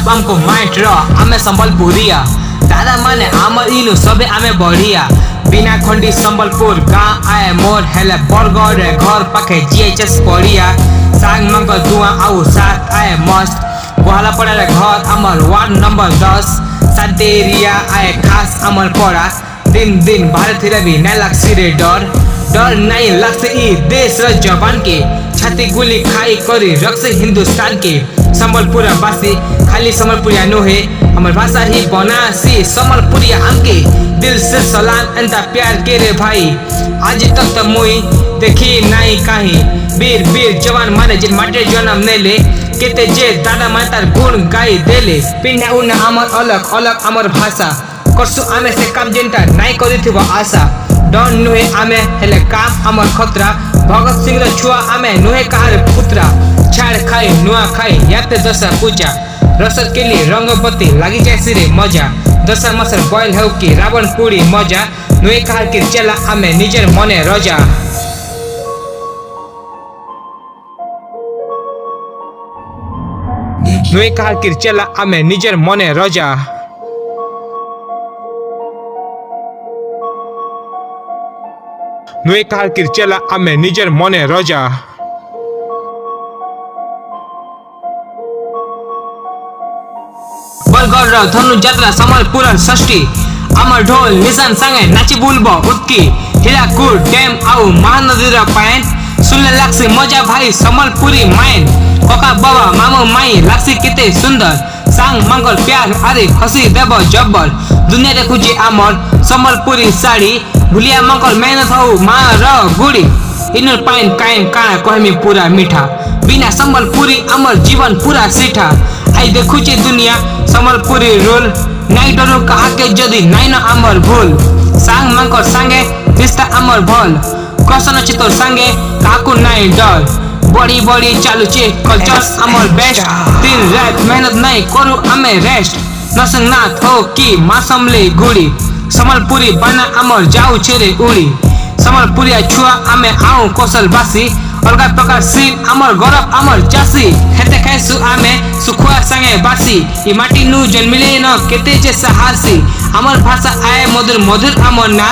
गौरव आमको माइट आमे संबलपुरिया दादा माने आमर इनु सबे आमे बढ़िया बिना खंडी संबलपुर गाँ आए मोर हेले बरगढ़ घर पाखे जीएचएस पड़िया सांग मंग दुआ आउ साथ आए मस्त बहला पड़ा घर आमर वार्ड नंबर 10 साते एरिया आए खास आमर पड़ा दिन दिन भारत भी नहीं लग रे डर डर नहीं लग देश र जवान के छाती गोली खाई करी रक्स हिंदुस्तान के संबलपुर बासी खाली संबलपुरिया नोहे हमार भाषा ही बनासी संबलपुरिया हमके दिल से सलाम एंता प्यार के रे भाई आज तक तो मुई देखी नहीं कहीं वीर वीर जवान मारे जिन माटे जन्म ने ले केते जे दादा मातार गुण गाई देले पिंडा उन्ना अमर अलग अलग अमर भाषा करसु आमे से काम जेंटा नहीं करी थी वो आशा डर नुहे आमे हेले काम अमर खतरा भगत सिंह रे छुआ आमे नुहे कहार पुत्रा छाड़ खाई नुआ खाई याते दशा पूजा रसद के लिए रंगपति लगी जाए सिरे मजा दशा मसर बॉयल है कि रावण पूरी मजा नुहे कहार के चला आमे निजर मने रजा नुहे कहार के चला आमे निजर मने रजा नुए कहार कि चला आमे निजर मने रजा बरगढ़ धनु जात्रा संबलपुर षष्ठी आमर ढोल निशान संगे नाची बुलबो उतकी हीराकुद डैम आउ महानदी र पाइन सुनले लाक्सी मजा भाई संबलपुरी माइन कका बाबा मामू माई लाक्सी किते सुंदर सांग मंगल प्यार अरे खसी देव जब्बर दुनिया देखुची आमर संबलपुरी साड़ी भूलिया मंगल मेहनत हो माँ र गुड़ी इनर पाइन कायम काना कहमी पूरा मीठा बिना संबलपुरी अमर जीवन पूरा सीठा आई देखुची दुनिया संबलपुरी रोल नाई डरो कहा के जदि नाई न अमर भूल सांग मंगल संगे रिश्ता अमर भल कसन चितोर संगे काकू नाई डर बड़ी बड़ी चालू चे कल्चर अमर बेस्ट दिन रात मेहनत नहीं करू अमे रेस्ट नसंगनाथ हो की मासमले गुड़ी संबलपुरी बना अमर जाऊ छेरे उड़ी संबलपुरिया छुआ आमे आऊ कौशल बासी अलग प्रकार सीन अमर गौरव अमर चासी हेते कैसु आमे सुखुआ संगे बासी ई माटी नु जन्मिले न केते जे साहसी अमर भाषा आए मधुर मधुर अमर ना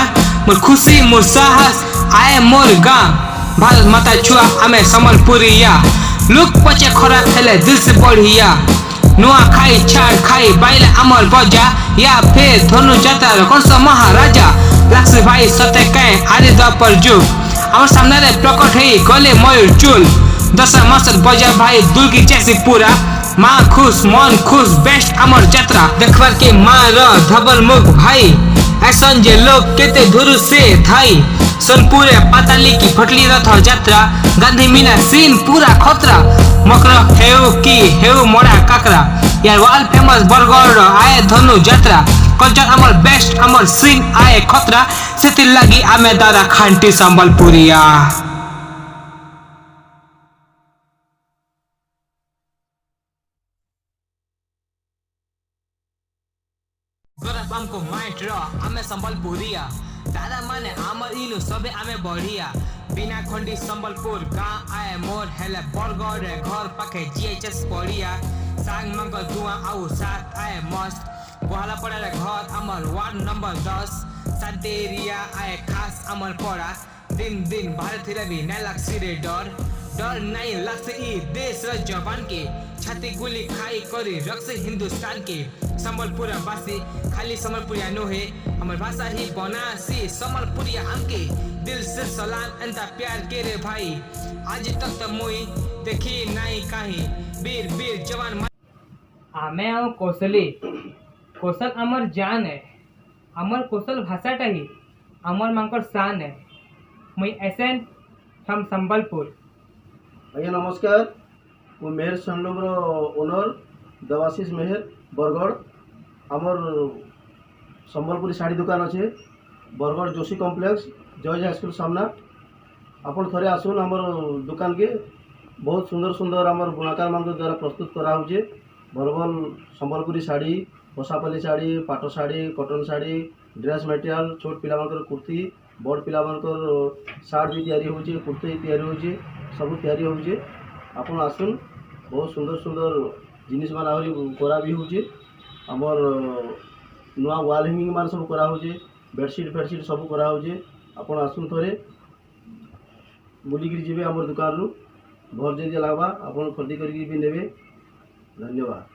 मोर खुशी मोर साहस आए मोर गाँव भारत माता छुआ आमे संबलपुरिया लुक पचे खरा हेले दिल से बढ़िया नुआ खाई छाड़ खाई बाइला अमर बजा या फिर धनु जाता कौन सा महाराजा लक्ष्य भाई सत्य कहे आदि पर जुग हमारे सामने रे प्रकट है गले मयूर चूल दशा मसद बजा भाई दुल की जैसी पूरा माँ खुश मन खुश बेस्ट अमर यात्रा देखबार के माँ र धबल मुख भाई ऐसा जे लोग केते धुरु से धाई सोनपुरे पाताली की फटली रथ यात्रा गांधी मीना सीन पूरा खतरा मकर हेउ की हेउ मोड़ा काकरा यार वर्ल्ड फेमस बरगढ़ आए धनु यात्रा कल्चर अमर बेस्ट अमर सीन आए खतरा से लगी आमे दादा खांटी संबलपुरिया गौरव आमको माइट आमे संबलपुरिया दादा माने आमर इनु सबे आमे बढ़िया बिना खंडी संबलपुर गाँ आए मोर हेले बरगढ़ घर पाखे जीएचएस पड़िया सांग मंग दुआ आउ साथ आए मस्त बहला पड़ा घर आमर वार्ड नंबर 10 साते एरिया आए खास आमर पड़ा दिन दिन भारत भी नहीं लग रे डर डर नहीं लग देश र जवान के छाती गोली खाई करी रक्स हिंदुस्तान के संबलपुर बासी खाली संबलपुरिया नोहे हमार भाषा ही बनासी संबलपुरिया हमके दिल से सलाम एंता प्यार के रे भाई आज तक तो मुई देखी नहीं कहीं वीर वीर जवान आमे आओ कौशली कौशल अमर जान है अमर कौशल भाषाटा ही अमर मांकर शान है मुई एसेन फ्रॉम संबलपुर आज्ञा नमस्कार मु मेहर सनलूम ओनर देवाशीष मेहर बरगढ़ आमर संबलपुरी साड़ी दुकान अच्छे Bargarh Joshi complex George high school सामना आपन थरे आसुन आमर दुकान के बहुत सुंदर सुंदर आमर बुनाकार मान द्वारा प्रस्तुत करा होचे भल भल संबलपुरी साड़ी बसापाली साड़ी पाट sari cotton sari dress material छोट पिला कुर्ती बड़ पिला सार्ट भी तैयारी होचे कुर्ती तैयारी होचे सब तैयारी होचे आपन आसुन बहुत सुंदर सुंदर जिनिस मान आहरी करा भी होचे आमर नुआ वाल हैंगिंग मान सब करा होचे बेडशीट फेडशीट सब करा होचे आपण आसुन थोरे बुलिकी जीवे आमर दुकान रु भर जदि लागबा आपण खरीदी करके भी नेबे। धन्यवाद।